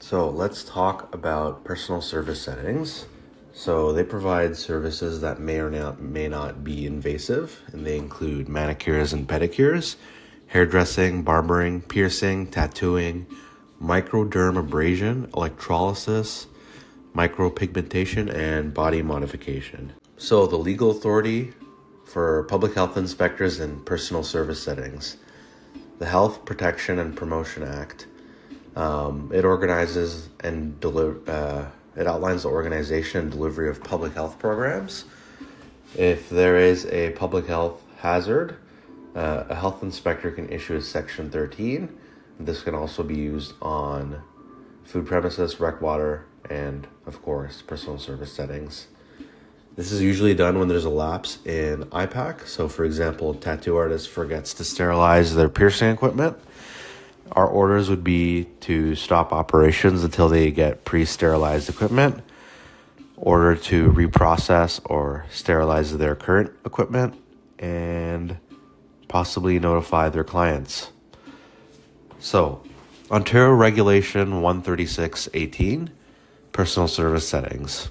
So let's talk about personal service settings. So they provide services that may not be invasive, and they include manicures and pedicures, hairdressing, barbering, piercing, tattooing, microdermabrasion, electrolysis, micropigmentation, and body modification. So the legal authority for public health inspectors in personal service settings. The Health Protection and Promotion Act. It organizes and it outlines the organization and delivery of public health programs. If there is a public health hazard, a health inspector can issue a Section 13. This can also be used on food premises, rec water, and of course, personal service settings. This is usually done when there's a lapse in IPAC. So for example, a tattoo artist forgets to sterilize their piercing equipment. Our orders would be to stop operations until they get pre-sterilized equipment, order to reprocess or sterilize their current equipment, and possibly notify their clients. So, Ontario Regulation 136.18, Personal Service Settings.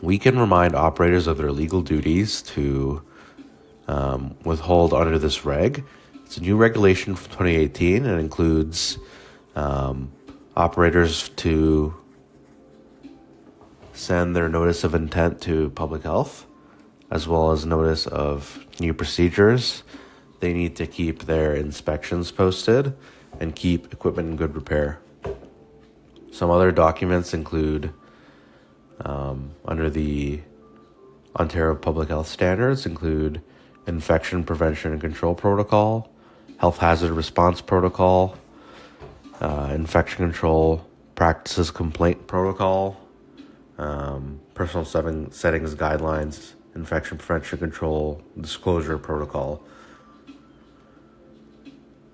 We can remind operators of their legal duties to withhold under this reg. It's a new regulation from 2018 and includes operators to send their notice of intent to public health, as well as notice of new procedures. They need to keep their inspections posted and keep equipment in good repair. Some other documents include under the Ontario Public Health Standards include Infection Prevention and Control Protocol, Health Hazard Response Protocol, Infection Control Practices Complaint Protocol, Personal Settings Guidelines, Infection Prevention Control Disclosure Protocol.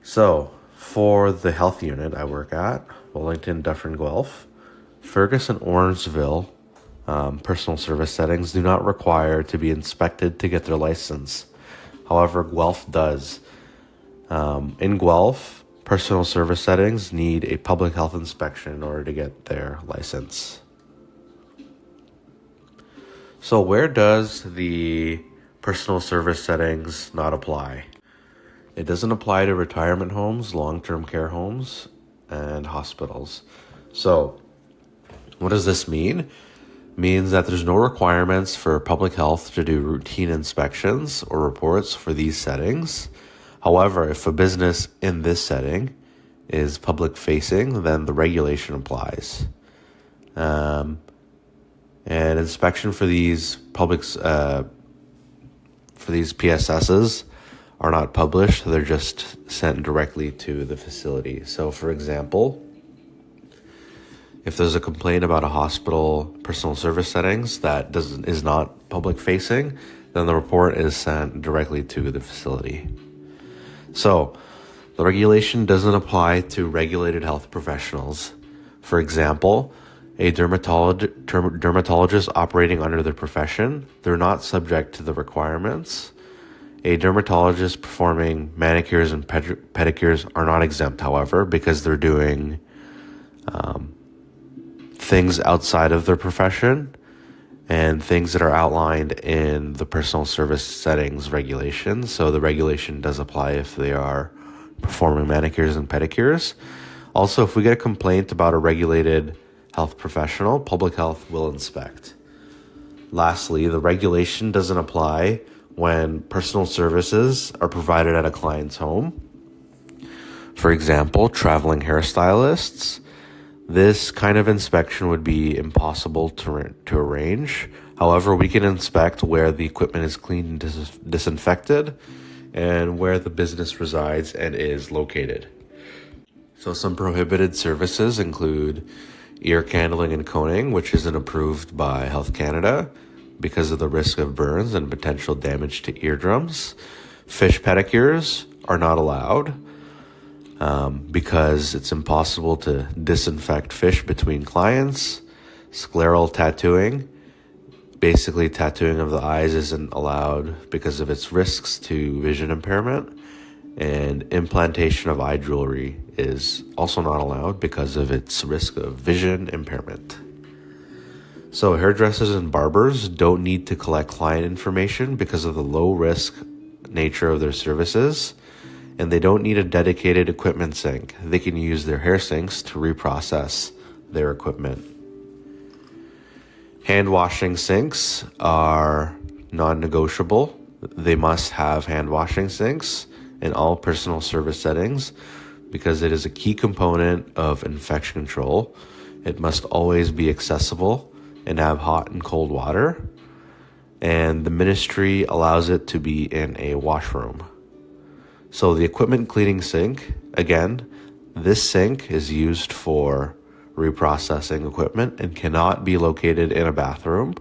So, for the health unit I work at, Wellington, Dufferin, Guelph, Fergus and Orangeville personal service settings do not require to be inspected to get their license. However, Guelph does. In Guelph, personal service settings need a public health inspection in order to get their license. So where does the personal service settings not apply? It doesn't apply to retirement homes, long-term care homes, and hospitals. So what does this mean? Means that there's no requirements for public health to do routine inspections or reports for these settings. However, if a business in this setting is public facing, then the regulation applies. And inspection for these PSSs are not published. They're just sent directly to the facility. So for example, if there's a complaint about a hospital personal service settings that is not public facing, then the report is sent directly to the facility. So, the regulation doesn't apply to regulated health professionals. For example, a dermatologist operating under their profession, they're not subject to the requirements. A dermatologist performing manicures and pedicures are not exempt, however, because they're doing things outside of their profession and things that are outlined in the personal service settings regulation. So the regulation does apply if they are performing manicures and pedicures. Also, if we get a complaint about a regulated health professional, public health will inspect. Lastly, the regulation doesn't apply when personal services are provided at a client's home. For example, traveling hairstylists. This kind of inspection would be impossible to arrange. However, we can inspect where the equipment is cleaned and disinfected and where the business resides and is located. So some prohibited services include ear candling and coning, which isn't approved by Health Canada because of the risk of burns and potential damage to eardrums. Fish pedicures are not allowed. Because it's impossible to disinfect fish between clients. Scleral tattooing, basically tattooing of the eyes, isn't allowed because of its risks to vision impairment. And implantation of eye jewelry is also not allowed because of its risk of vision impairment. So hairdressers and barbers don't need to collect client information because of the low risk nature of their services, and they don't need a dedicated equipment sink. They can use their hair sinks to reprocess their equipment. Hand washing sinks are non-negotiable. They must have hand washing sinks in all personal service settings because it is a key component of infection control. It must always be accessible and have hot and cold water, and the ministry allows it to be in a washroom. So the equipment cleaning sink, again, this sink is used for reprocessing equipment and cannot be located in a bathroom.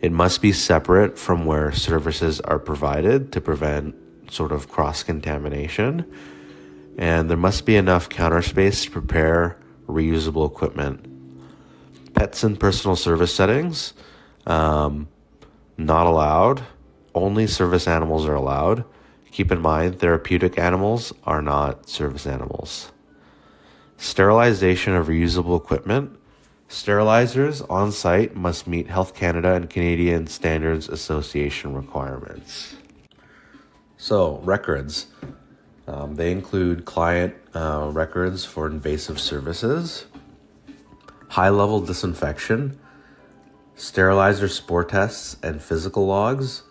It must be separate from where services are provided to prevent sort of cross-contamination, and there must be enough counter space to prepare reusable equipment. Pets in personal service settings, not allowed. Only service animals are allowed. Keep in mind, therapeutic animals are not service animals. Sterilization of reusable equipment. Sterilizers on site must meet Health Canada and Canadian Standards Association requirements. So, records. They include client records for invasive services, high-level disinfection, sterilizer spore tests and physical logs,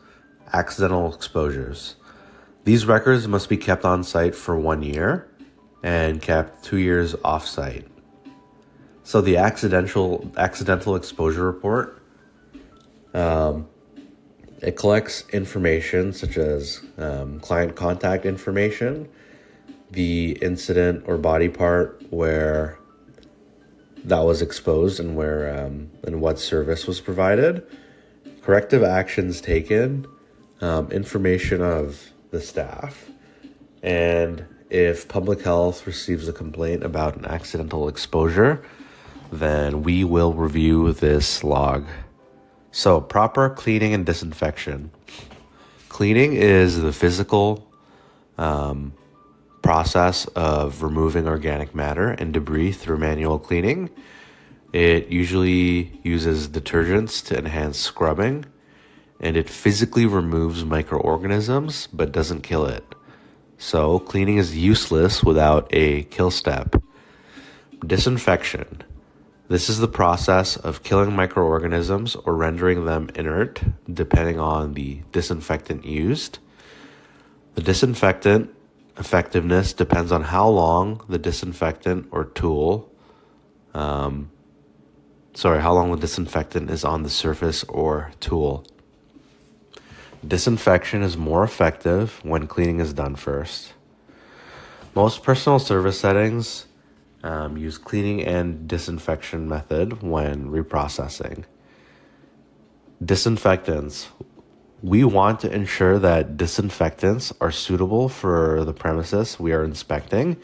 accidental exposures. These records must be kept on site for 1 year and kept 2 years off-site. So the accidental exposure report, it collects information such as client contact information, the incident or body part where that was exposed and where and what service was provided, corrective actions taken, information of the staff, and if public health receives a complaint about an accidental exposure, then we will review this log. So, proper cleaning and disinfection. Cleaning is the physical process of removing organic matter and debris through manual cleaning. It usually uses detergents to enhance scrubbing, and it physically removes microorganisms but doesn't kill it. So cleaning is useless without a kill step. Disinfection. This is the process of killing microorganisms or rendering them inert, depending on the disinfectant used. The disinfectant effectiveness depends on how long the disinfectant or tool, how long the disinfectant is on the surface or tool. Disinfection is more effective when cleaning is done first. Most personal service settings use cleaning and disinfection method when reprocessing. Disinfectants. We want to ensure that disinfectants are suitable for the premises we are inspecting,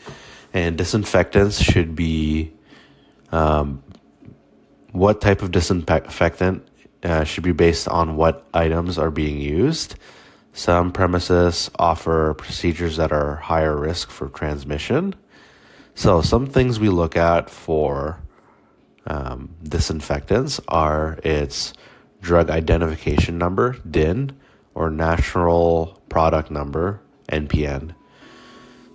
and disinfectants should be what type of disinfectant should be based on what items are being used. Some premises offer procedures that are higher risk for transmission. So some things we look at for disinfectants are its drug identification number, DIN, or national product number, NPN.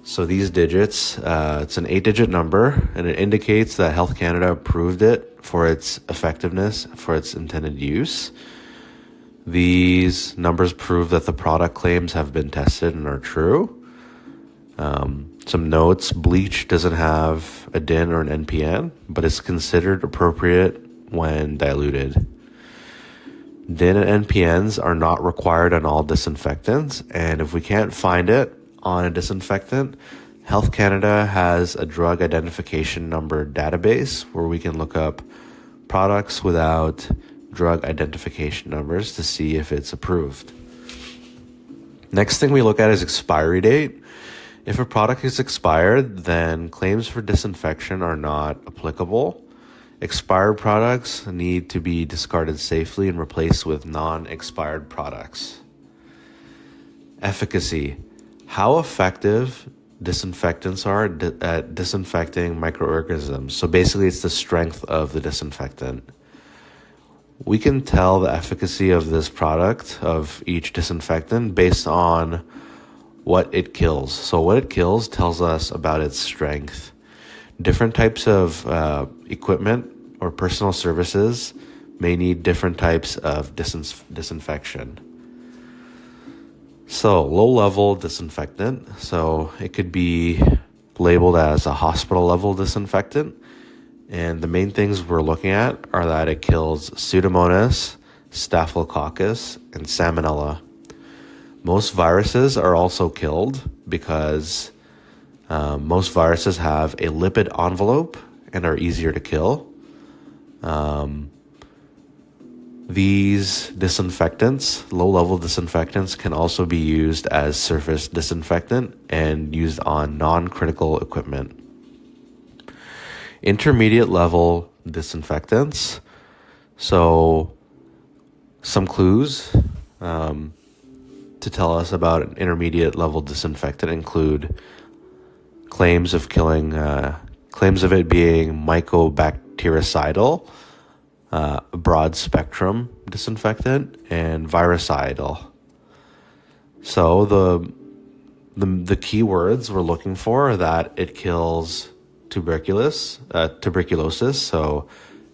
So these digits, it's an 8-digit number, and it indicates that Health Canada approved it for its effectiveness, for its intended use. These numbers prove that the product claims have been tested and are true. Some notes: bleach doesn't have a DIN or an NPN, but it's considered appropriate when diluted. DIN and NPNs are not required on all disinfectants, and if we can't find it on a disinfectant, Health Canada has a drug identification number database where we can look up products without drug identification numbers to see if it's approved. Next thing we look at is expiry date. If a product is expired, then claims for disinfection are not applicable. Expired products need to be discarded safely and replaced with non-expired products. Efficacy. How effective disinfectants are at disinfecting microorganisms. So basically, it's the strength of the disinfectant. We can tell the efficacy of this product, of each disinfectant, based on what it kills. So what it kills tells us about its strength. Different types of equipment or personal services may need different types of disinfection. So low-level disinfectant, so it could be labeled as a hospital-level disinfectant. And the main things we're looking at are that it kills Pseudomonas, Staphylococcus, and Salmonella. Most viruses are also killed because most viruses have a lipid envelope and are easier to kill. These disinfectants, low-level disinfectants, can also be used as surface disinfectant and used on non-critical equipment. Intermediate level disinfectants. So some clues to tell us about an intermediate level disinfectant include claims of it being mycobactericidal, broad spectrum disinfectant, and virucidal. So the key words we're looking for are that it kills tuberculosis, so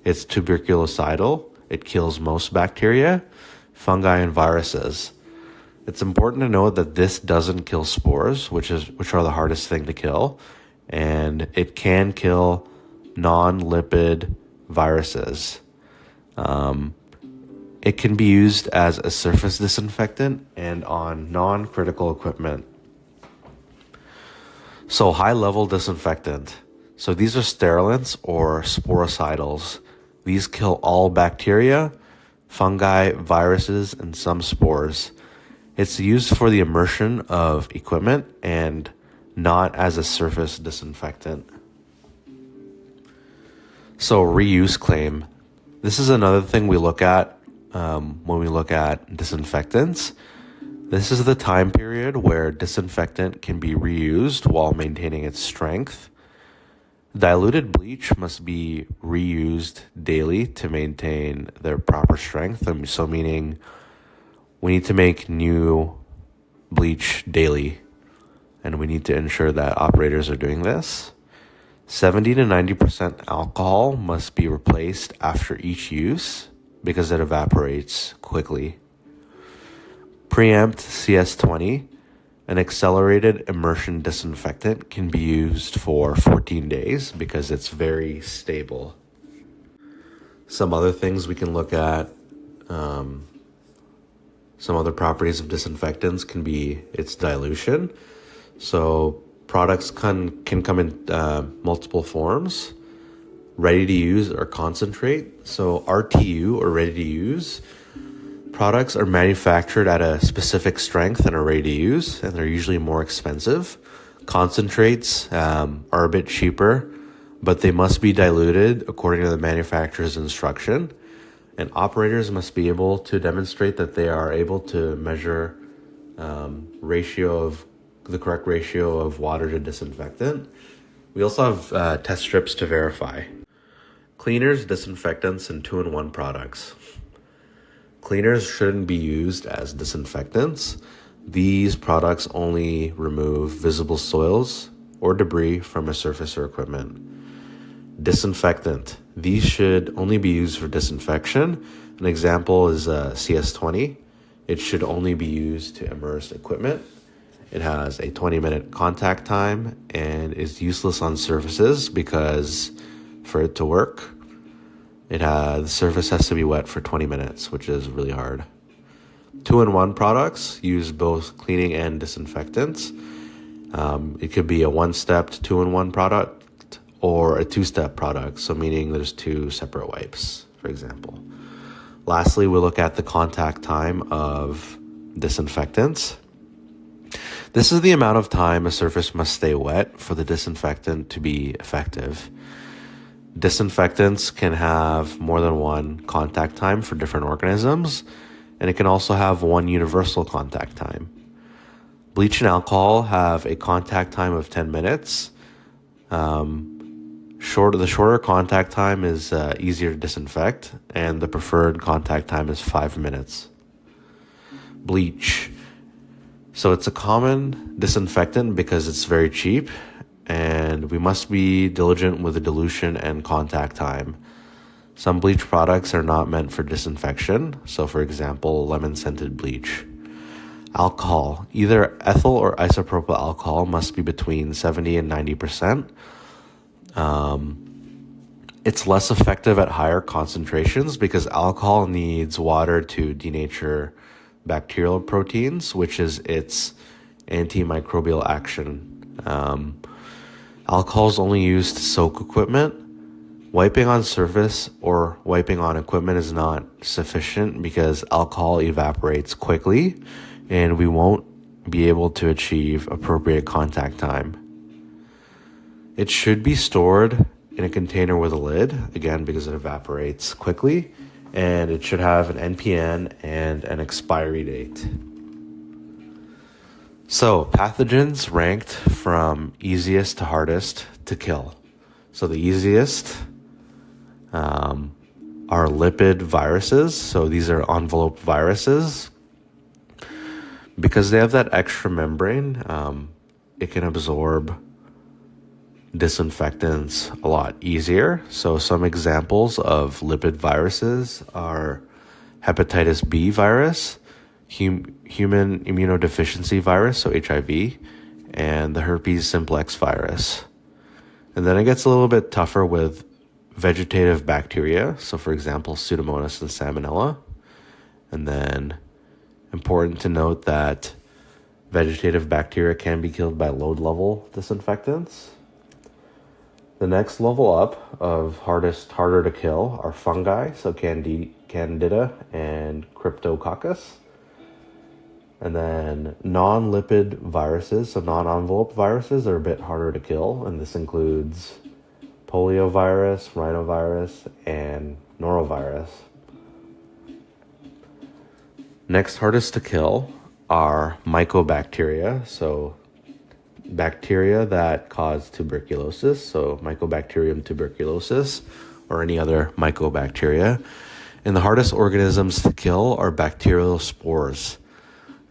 it's tuberculocidal. It kills most bacteria, fungi, and viruses. It's important to note that this doesn't kill spores, which are the hardest thing to kill, and it can kill non-lipid viruses. It can be used as a surface disinfectant and on non-critical equipment. So high-level disinfectant. So these are sterilants or sporicidals. These kill all bacteria, fungi, viruses, and some spores. It's used for the immersion of equipment and not as a surface disinfectant. So reuse claim. This is another thing we look at when we look at disinfectants. This is the time period where disinfectant can be reused while maintaining its strength. Diluted bleach must be reused daily to maintain their proper strength. So meaning we need to make new bleach daily, and we need to ensure that operators are doing this. 70 to 90% alcohol must be replaced after each use because it evaporates quickly. Preempt CS20, an accelerated immersion disinfectant, can be used for 14 days because it's very stable. Some other things we can look at, some other properties of disinfectants can be its dilution. So products can come in multiple forms: ready to use or concentrate. So RTU, or ready to use, products are manufactured at a specific strength and are ready to use, and they're usually more expensive. Concentrates are a bit cheaper, but they must be diluted according to the manufacturer's instruction. And operators must be able to demonstrate that they are able to measure the correct ratio of water to disinfectant. We also have test strips to verify. Cleaners, disinfectants, and 2-in-1 products. Cleaners shouldn't be used as disinfectants. These products only remove visible soils or debris from a surface or equipment. Disinfectant. These should only be used for disinfection. An example is CS20. It should only be used to immerse equipment. It has a 20-minute contact time and is useless on surfaces because for it to work, the surface has to be wet for 20 minutes, which is really hard. 2-in-1 products use both cleaning and disinfectants. It could be a one-step 2-in-1 product or a 2-step product, so meaning there's 2 separate wipes, for example. Lastly, we look at the contact time of disinfectants. This is the amount of time a surface must stay wet for the disinfectant to be effective. Disinfectants can have more than one contact time for different organisms, and it can also have one universal contact time. Bleach and alcohol have a contact time of 10 minutes. The shorter contact time is easier to disinfect, and the preferred contact time is 5 minutes. Bleach. So it's a common disinfectant because it's very cheap, and we must be diligent with the dilution and contact time. Some bleach products are not meant for disinfection, so for example, lemon-scented bleach. Alcohol. Either ethyl or isopropyl alcohol must be between 70 and 90%. It's less effective at higher concentrations because alcohol needs water to denature bacterial proteins, which is its antimicrobial action. Alcohol is only used to soak equipment. Wiping on surface or wiping on equipment is not sufficient because alcohol evaporates quickly and we won't be able to achieve appropriate contact time. It should be stored in a container with a lid, again, because it evaporates quickly, and it should have an NPN and an expiry date. So, pathogens ranked from easiest to hardest to kill. So the easiest are lipid viruses. So these are envelope viruses. Because they have that extra membrane, it can absorb disinfectants a lot easier. So some examples of lipid viruses are hepatitis B virus, human immunodeficiency virus, so HIV, and the herpes simplex virus. And then it gets a little bit tougher with vegetative bacteria, so for example, Pseudomonas and Salmonella. And then important to note that vegetative bacteria can be killed by low-level disinfectants. The next level up of harder to kill are fungi, so Candida and Cryptococcus. And then non-lipid viruses, so non-envelope viruses are a bit harder to kill, and this includes poliovirus, rhinovirus, and norovirus. Next hardest to kill are mycobacteria, so bacteria that cause tuberculosis, so Mycobacterium tuberculosis or any other mycobacteria. And the hardest organisms to kill are bacterial spores,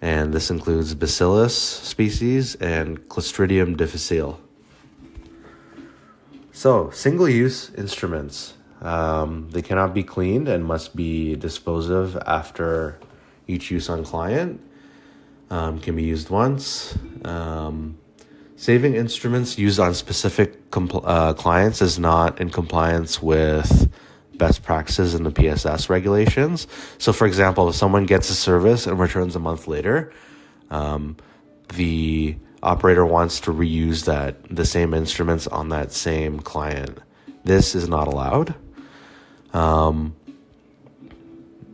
and this includes Bacillus species and Clostridium difficile. So, single-use instruments. They cannot be cleaned and must be disposed of after each use on client. Can be used once. Saving instruments used on specific clients is not in compliance with best practices in the PSS regulations. So, for example, if someone gets a service and returns a month later, the operator wants to reuse the same instruments on that same client. This is not allowed.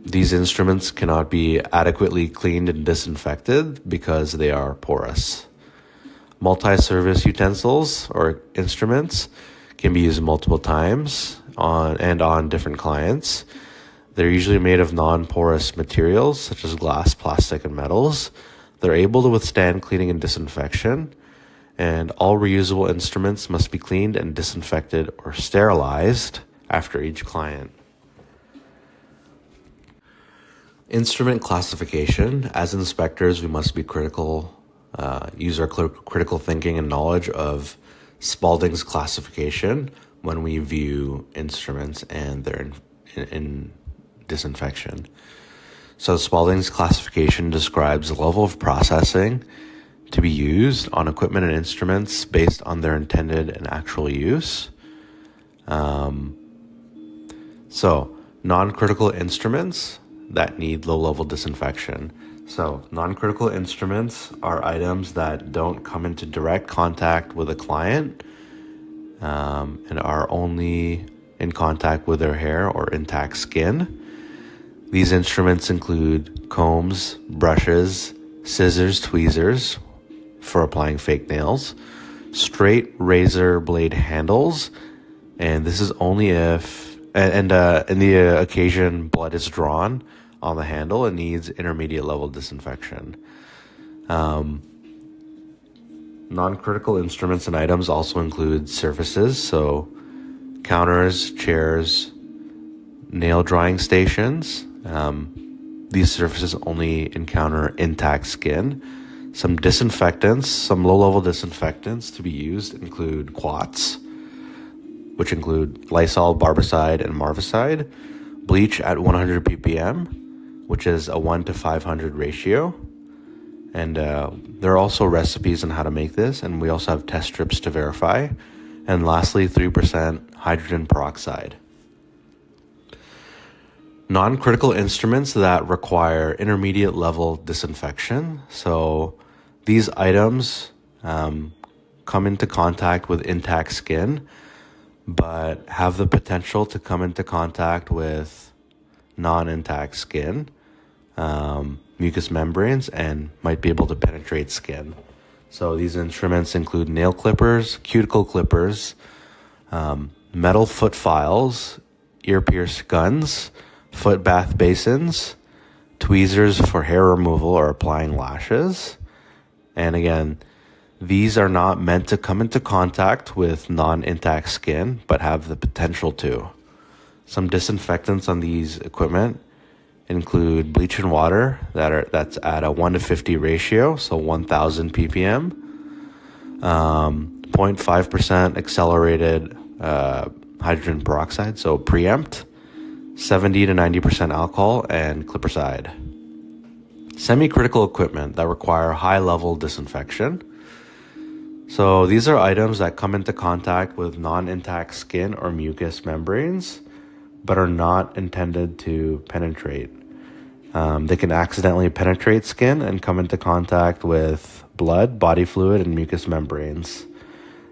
These instruments cannot be adequately cleaned and disinfected because they are porous. Multi-service utensils or instruments can be used multiple times on different clients. They're usually made of non-porous materials such as glass, plastic, and metals. They're able to withstand cleaning and disinfection, and all reusable instruments must be cleaned and disinfected or sterilized after each client. Instrument classification. As inspectors, we must be use our critical thinking and knowledge of Spalding's classification when we view instruments and their in disinfection. So Spalding's classification describes the level of processing to be used on equipment and instruments based on their intended and actual use. So non-critical instruments that need low-level disinfection. So non-critical instruments are items that don't come into direct contact with a client and are only in contact with their hair or intact skin. These instruments include combs, brushes, scissors, tweezers for applying fake nails, straight razor blade handles, and this is only if, in the occasion blood is drawn on the handle and needs intermediate level disinfection. Non-critical instruments and items also include surfaces, so counters, chairs, nail drying stations. These surfaces only encounter intact skin. Some disinfectants, some low-level disinfectants to be used include quats, which include Lysol, Barbicide, and Marvicide. Bleach at 100 ppm, which is a 1 to 500 ratio. And there are also recipes on how to make this, and we also have test strips to verify. And lastly, 3% hydrogen peroxide. Non-critical instruments that require intermediate level disinfection. So these items come into contact with intact skin, but have the potential to come into contact with non-intact skin, mucous membranes, and might be able to penetrate skin. So these instruments include nail clippers, cuticle clippers, metal foot files, ear pierce guns, foot bath basins, tweezers for hair removal or applying lashes. And again, these are not meant to come into contact with non-intact skin, but have the potential to. Some disinfectants on these equipment include bleach and water that's at a 1 to 50 ratio, so 1000 ppm, 0.5% accelerated hydrogen peroxide, so preempt, 70 to 90% alcohol, and clippercide. Semi-critical equipment that require high-level disinfection. So these are items that come into contact with non-intact skin or mucous membranes, but are not intended to penetrate. They can accidentally penetrate skin and come into contact with blood, body fluid, and mucous membranes.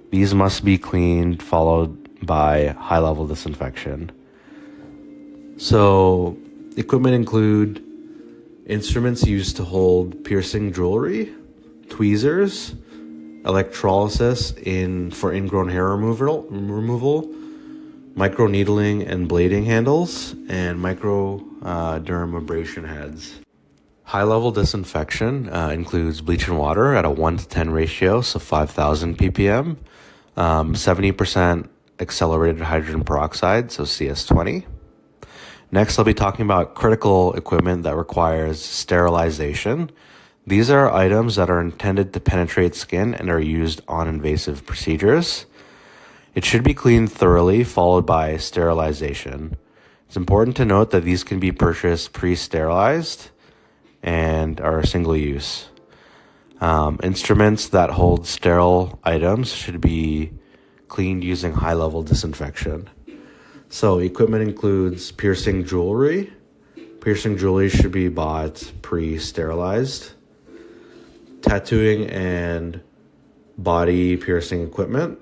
These must be cleaned, followed by high-level disinfection. So equipment include instruments used to hold piercing jewelry, tweezers, electrolysis for ingrown hair removal, microneedling and blading handles, and microdermabrasion heads. High-level disinfection includes bleach and water at a 1 to 10 ratio, so 5000 ppm, 70% accelerated hydrogen peroxide, so CS20. Next, I'll be talking about critical equipment that requires sterilization. These are items that are intended to penetrate skin and are used on invasive procedures. It should be cleaned thoroughly, followed by sterilization. It's important to note that these can be purchased pre-sterilized and are single use. Instruments that hold sterile items should be cleaned using high-level disinfection. So equipment includes piercing jewelry. Piercing jewelry should be bought pre-sterilized. Tattooing and body piercing equipment.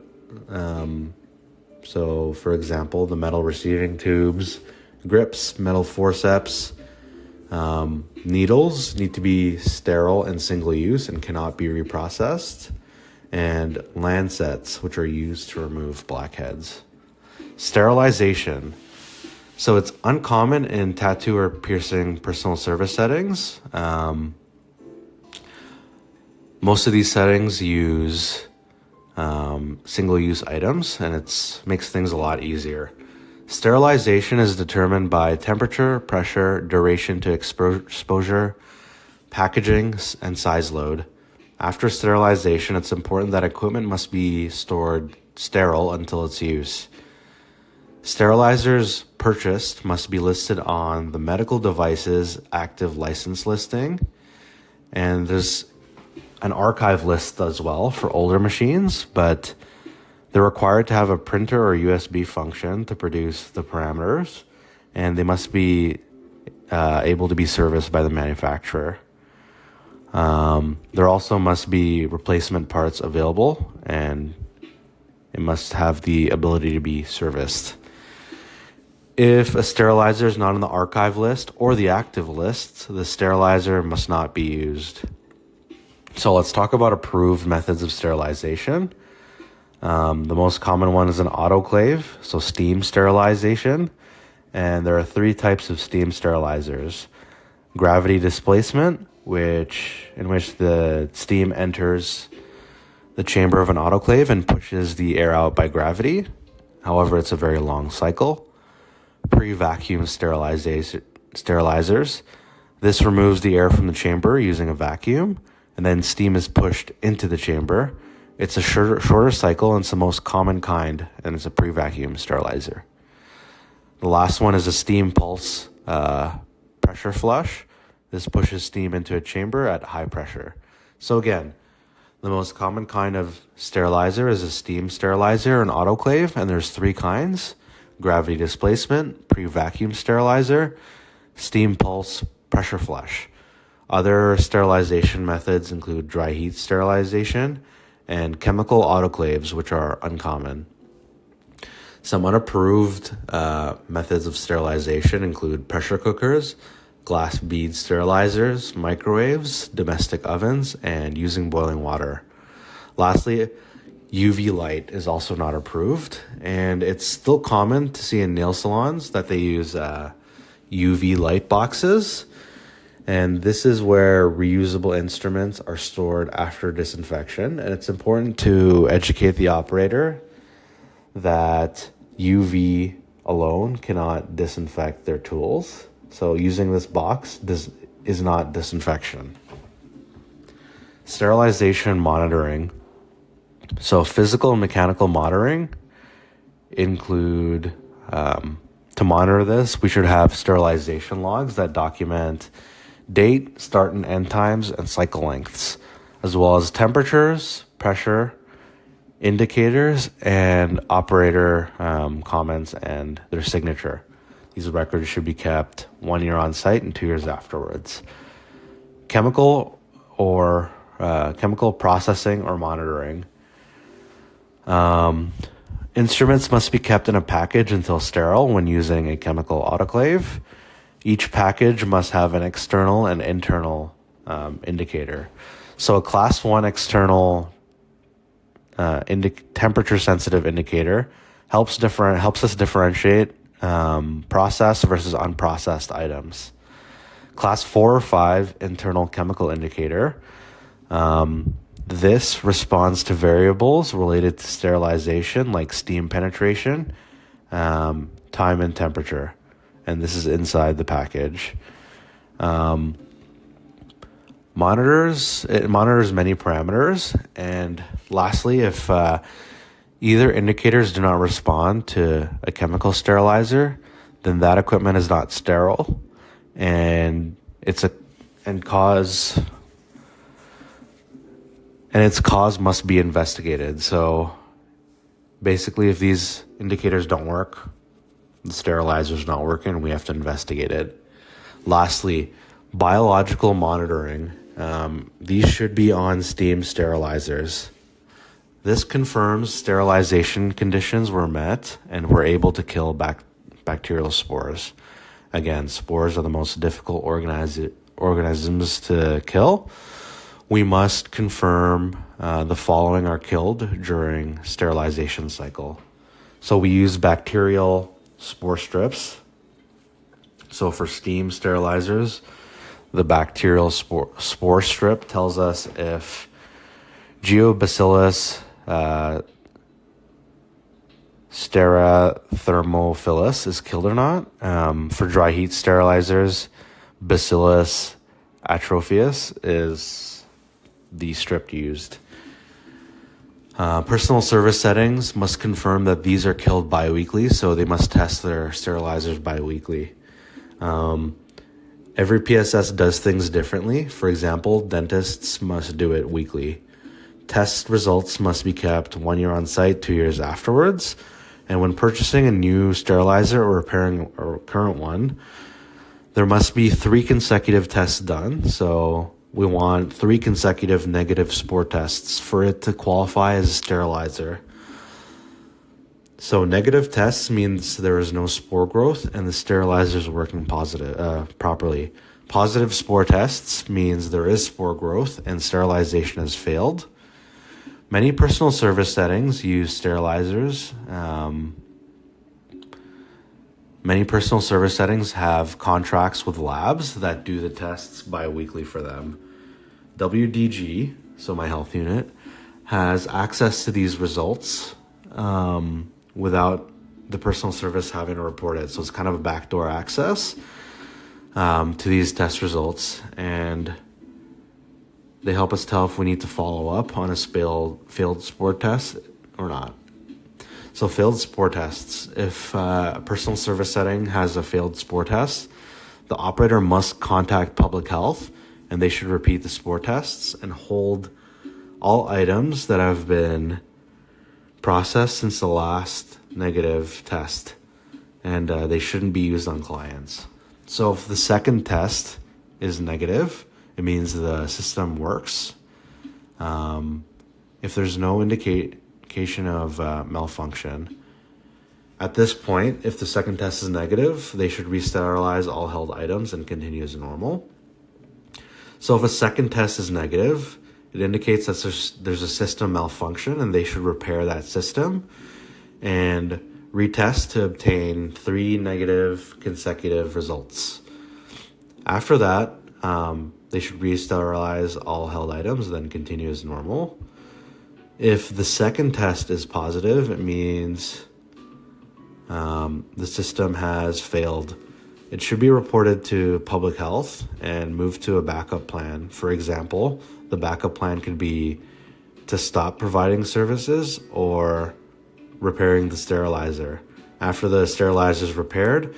So for example, the metal receiving tubes, grips, metal forceps, needles need to be sterile and single use and cannot be reprocessed. And lancets, which are used to remove blackheads. Sterilization. So it's uncommon in tattoo or piercing personal service settings. Most of these settings use single-use items, and it makes things a lot easier. Sterilization is determined by temperature, pressure, duration to exposure, packaging, and size load. After sterilization, it's important that equipment must be stored sterile until its use. Sterilizers purchased must be listed on the medical devices active license listing, and there's an archive list as well for older machines, but they're required to have a printer or USB function to produce the parameters, and they must be able to be serviced by the manufacturer. There also must be replacement parts available, and it must have the ability to be serviced. If a sterilizer is not on the archive list or the active list, the sterilizer must not be used. So let's talk about approved methods of sterilization. The most common one is an autoclave, so steam sterilization. And there are 3 types of steam sterilizers. Gravity displacement, in which the steam enters the chamber of an autoclave and pushes the air out by gravity. However, it's a very long cycle. Pre-vacuum sterilizers. This removes the air from the chamber using a vacuum, and then steam is pushed into the chamber. It's a shorter cycle, and it's the most common kind, and it's a pre-vacuum sterilizer. The last one is a steam pulse pressure flush. This pushes steam into a chamber at high pressure. So again, the most common kind of sterilizer is a steam sterilizer, an autoclave, and there's 3 kinds: gravity displacement, pre-vacuum sterilizer, steam pulse pressure flush. Other sterilization methods include dry heat sterilization and chemical autoclaves, which are uncommon. Some unapproved methods of sterilization include pressure cookers, glass bead sterilizers, microwaves, domestic ovens, and using boiling water. Lastly, UV light is also not approved, and it's still common to see in nail salons that they use UV light boxes. And this is where reusable instruments are stored after disinfection. And it's important to educate the operator that UV alone cannot disinfect their tools. So using this box is not disinfection. Sterilization monitoring. So physical and mechanical monitoring include, to monitor this, we should have sterilization logs that document date, start and end times, and cycle lengths, as well as temperatures, pressure, indicators, and operator comments and their signature. These records should be kept 1 year on site and 2 years afterwards. Chemical processing or monitoring. Instruments must be kept in a package until sterile when using a chemical autoclave. Each package must have an external and internal indicator. So a class 1 external temperature-sensitive indicator helps us differentiate processed versus unprocessed items. Class 4 or 5 internal chemical indicator. This responds to variables related to sterilization like steam penetration, time, and temperature. And this is inside the package. It monitors many parameters. And lastly, if either indicators do not respond to a chemical sterilizer, then that equipment is not sterile, and its cause must be investigated. So basically, if these indicators don't work, the sterilizer's not working, we have to investigate it. Lastly, biological monitoring. These should be on steam sterilizers. This confirms sterilization conditions were met and we're able to kill bacterial spores. Again, spores are the most difficult organisms to kill. We must confirm the following are killed during sterilization cycle. So we use bacterial spore strips. So for steam sterilizers, the bacterial spore strip tells us if Geobacillus sterathermophilus is killed or not. For dry heat sterilizers, Bacillus atrophius is the strip used. Personal service settings must confirm that these are killed biweekly, so they must test their sterilizers biweekly. Every PSS does things differently. For example, dentists must do it weekly. Test results must be kept 1 year on site, 2 years afterwards. And when purchasing a new sterilizer or repairing a current one, there must be 3 consecutive tests done. So we want 3 consecutive negative spore tests for it to qualify as a sterilizer. So negative tests means there is no spore growth and the sterilizer is working properly. Positive spore tests means there is spore growth and sterilization has failed. Many personal service settings use sterilizers. Many personal service settings have contracts with labs that do the tests bi-weekly for them. WDG, so my health unit, has access to these results without the personal service having to report it. So it's kind of a backdoor access to these test results, and they help us tell if we need to follow up on a failed sport test or not. So failed sport tests. If a personal service setting has a failed sport test, the operator must contact public health, and they should repeat the sport tests and hold all items that have been processed since the last negative test, and they shouldn't be used on clients. So if the second test is negative, it means the system works. If there's no indication of malfunction, at this point, if the second test is negative, they should re-sterilize all held items and continue as normal. So if a second test is negative, it indicates that there's a system malfunction, and they should repair that system and retest to obtain 3 negative consecutive results. After that, they should re-sterilize all held items and then continue as normal. If the second test is positive, it means the system has failed. It should be reported to public health and moved to a backup plan. For example, the backup plan could be to stop providing services or repairing the sterilizer. After the sterilizer is repaired,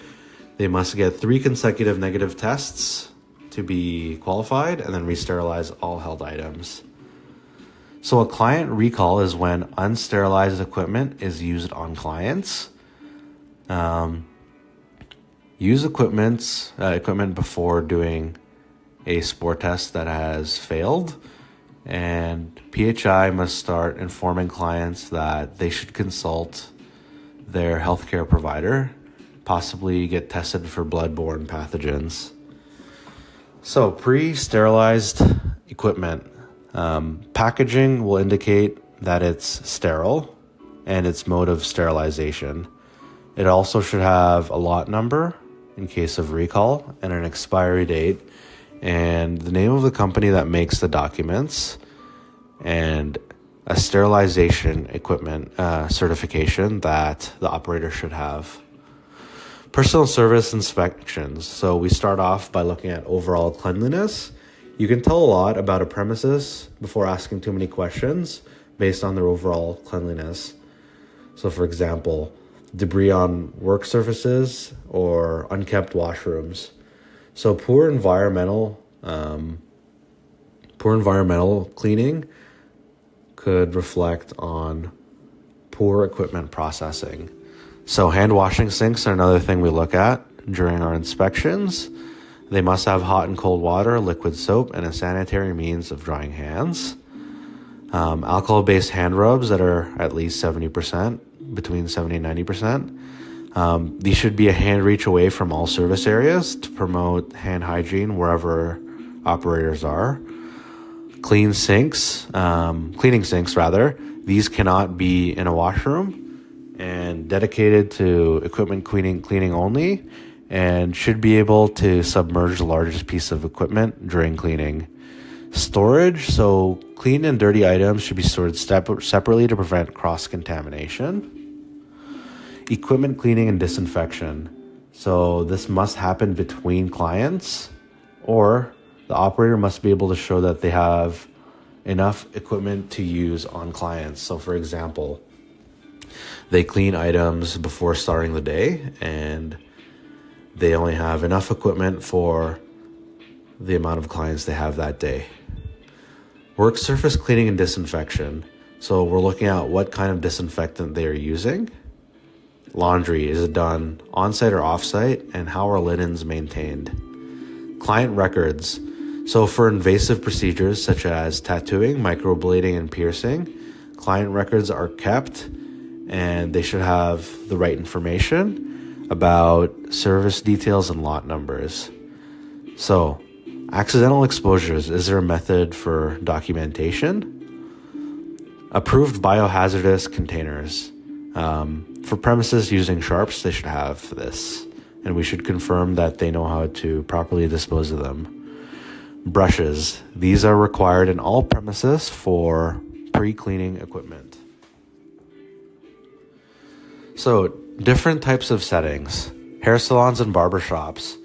they must get 3 consecutive negative tests to be qualified and then re-sterilize all held items. So a client recall is when unsterilized equipment is used on clients. Use equipment before doing a sport test that has failed, and PHI must start informing clients that they should consult their healthcare provider, possibly get tested for bloodborne pathogens. So pre-sterilized equipment. Packaging will indicate that it's sterile and its mode of sterilization. It also should have a lot number in case of recall and an expiry date and the name of the company that makes the documents and a sterilization equipment certification that the operator should have. Personal service inspections. So we start off by looking at overall cleanliness. You can tell a lot about a premises before asking too many questions based on their overall cleanliness. So for example, debris on work surfaces or unkept washrooms. So poor environmental cleaning could reflect on poor equipment processing. So hand washing sinks are another thing we look at during our inspections. They must have hot and cold water, liquid soap, and a sanitary means of drying hands. Alcohol-based hand rubs that are at least 70%, between 70 and 90%. These should be a hand reach away from all service areas to promote hand hygiene wherever operators are. Cleaning sinks, these cannot be in a washroom and dedicated to equipment cleaning only, and should be able to submerge the largest piece of equipment during cleaning. Storage, so clean and dirty items should be stored separately to prevent cross-contamination. Equipment cleaning and disinfection. So this must happen between clients, or the operator must be able to show that they have enough equipment to use on clients. So for example, they clean items before starting the day and they only have enough equipment for the amount of clients they have that day. Work surface cleaning and disinfection. So we're looking at what kind of disinfectant they are using. Laundry, is it done on-site or off-site? And how are linens maintained? Client records. So for invasive procedures such as tattooing, microblading, and piercing, client records are kept and they should have the right information about service details and lot numbers. So, accidental exposures, is there a method for documentation? Approved biohazardous containers. For premises using sharps, they should have this, and we should confirm that they know how to properly dispose of them. Brushes. These are required in all premises for pre-cleaning equipment. So, different types of settings. Hair salons and barbershops.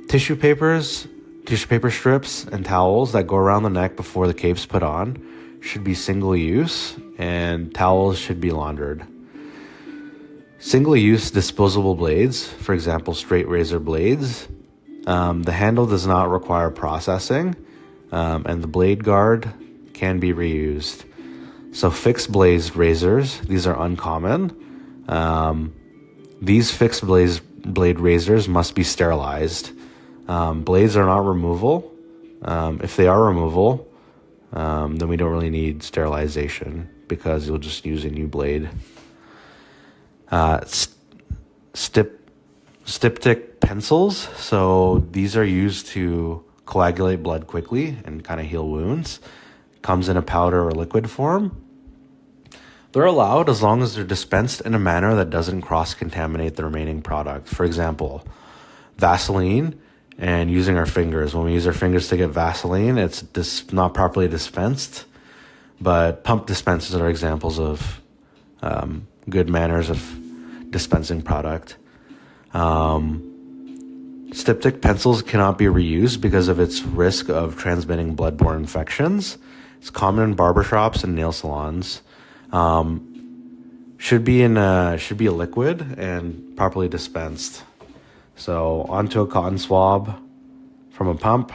Tissue paper strips, and towels that go around the neck before the cape's put on should be single use, and towels should be laundered. Single-use disposable blades, for example, straight razor blades, the handle does not require processing, and the blade guard can be reused. So fixed blade razors, these are uncommon. These fixed blade razors must be sterilized. Blades are not removable. If they are removable, then we don't really need sterilization because you'll just use a new blade. Styptic pencils. So these are used to coagulate blood quickly and kind of heal wounds. Comes in a powder or liquid form. They're allowed as long as they're dispensed in a manner that doesn't cross-contaminate the remaining product. For example, Vaseline and using our fingers. When we use our fingers to get Vaseline, it's not properly dispensed. But pump dispensers are examples of good manners of dispensing product. Styptic pencils cannot be reused because of its risk of transmitting bloodborne infections. It's common in barbershops and nail salons. Should be a liquid and properly dispensed. So onto a cotton swab from a pump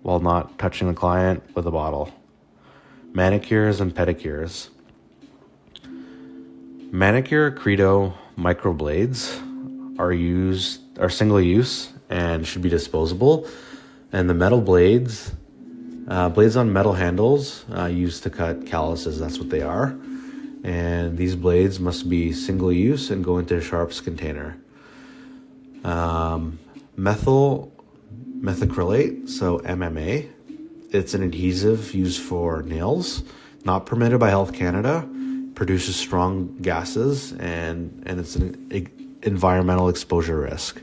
while not touching the client with a bottle. Manicures and pedicures. Manicure Credo microblades are single use and should be disposable. And the metal blades on metal handles used to cut calluses, that's what they are. And these blades must be single use and go into a sharps container. Methacrylate, so MMA. It's an adhesive used for nails, not permitted by Health Canada. Produces strong gases and it's an environmental exposure risk.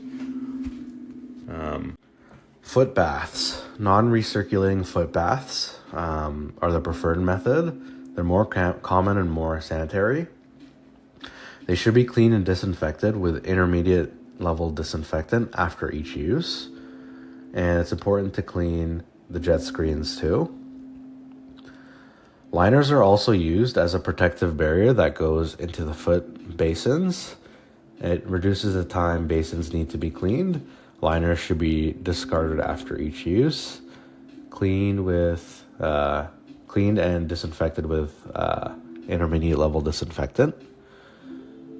Foot baths. Non-recirculating foot baths are the preferred method. They're more common and more sanitary. They should be cleaned and disinfected with intermediate level disinfectant after each use. And it's important to clean the jet screens too. Liners are also used as a protective barrier that goes into the foot basins. It reduces the time basins need to be cleaned. Liners should be discarded after each use. Cleaned and disinfected with intermediate level disinfectant.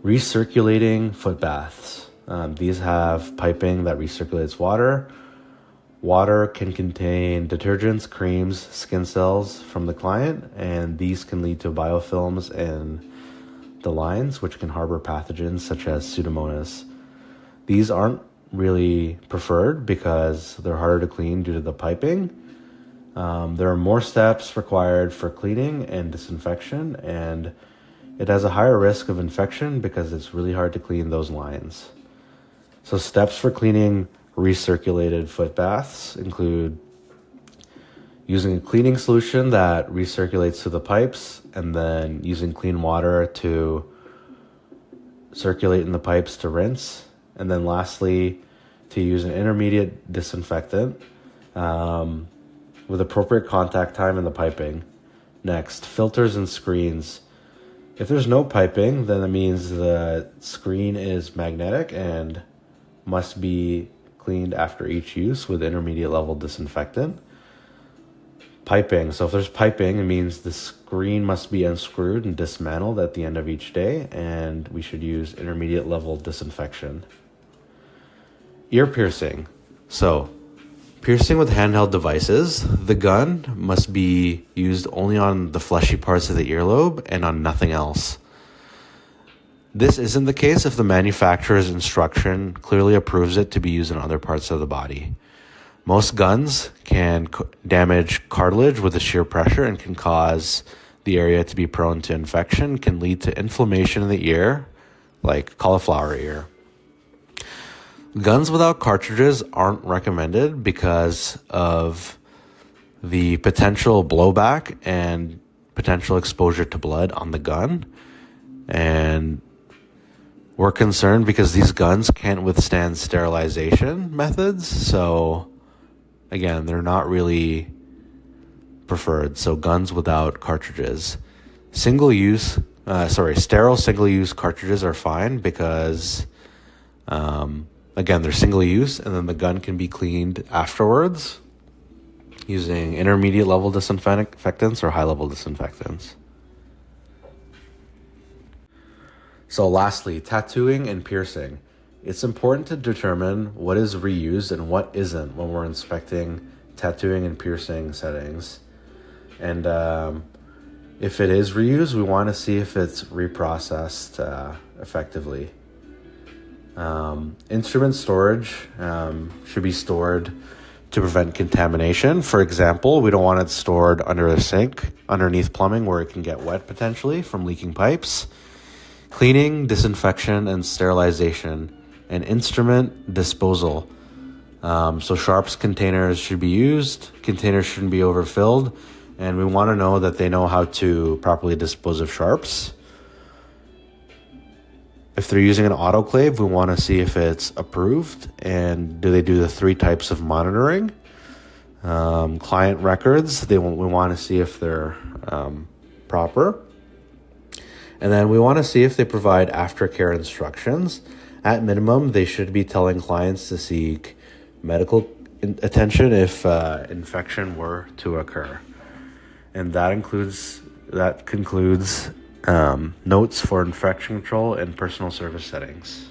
Recirculating foot baths. These have piping that recirculates water. Water can contain detergents, creams, skin cells from the client, and these can lead to biofilms in the lines, which can harbor pathogens such as Pseudomonas. These aren't really preferred because they're harder to clean due to the piping. There are more steps required for cleaning and disinfection, and it has a higher risk of infection because it's really hard to clean those lines. So steps for cleaning recirculated foot baths include using a cleaning solution that recirculates through the pipes, and then using clean water to circulate in the pipes to rinse. And then lastly, to use an intermediate disinfectant with appropriate contact time in the piping. Next, filters and screens. If there's no piping, then it means the screen is magnetic and must be cleaned after each use with intermediate level disinfectant. Piping. So if there's piping, it means the screen must be unscrewed and dismantled at the end of each day, and we should use intermediate level disinfection. Ear piercing. So, piercing with handheld devices. The gun must be used only on the fleshy parts of the earlobe and on nothing else. This isn't the case if the manufacturer's instruction clearly approves it to be used in other parts of the body. Most guns can damage cartilage with a shear pressure and can cause the area to be prone to infection, can lead to inflammation in the ear, like cauliflower ear. Guns without cartridges aren't recommended because of the potential blowback and potential exposure to blood on the gun. And we're concerned because these guns can't withstand sterilization methods. So again, they're not really preferred. So guns without cartridges. Sterile single-use cartridges are fine because, again, they're single-use, and then the gun can be cleaned afterwards using intermediate-level disinfectants or high-level disinfectants. So lastly, tattooing and piercing. It's important to determine what is reused and what isn't when we're inspecting tattooing and piercing settings. And if it is reused, we want to see if it's reprocessed effectively. Instrument storage should be stored to prevent contamination. For example, we don't want it stored under a sink, underneath plumbing where it can get wet potentially from leaking pipes. Cleaning, disinfection, and sterilization, and instrument disposal. So sharps containers should be used. Containers shouldn't be overfilled. And we want to know that they know how to properly dispose of sharps. If they're using an autoclave, we want to see if it's approved and do they do the 3 types of monitoring. Client records, we want to see if they're proper. And then we want to see if they provide aftercare instructions. At minimum, they should be telling clients to seek medical attention if infection were to occur. And that concludes notes for infection control and personal service settings.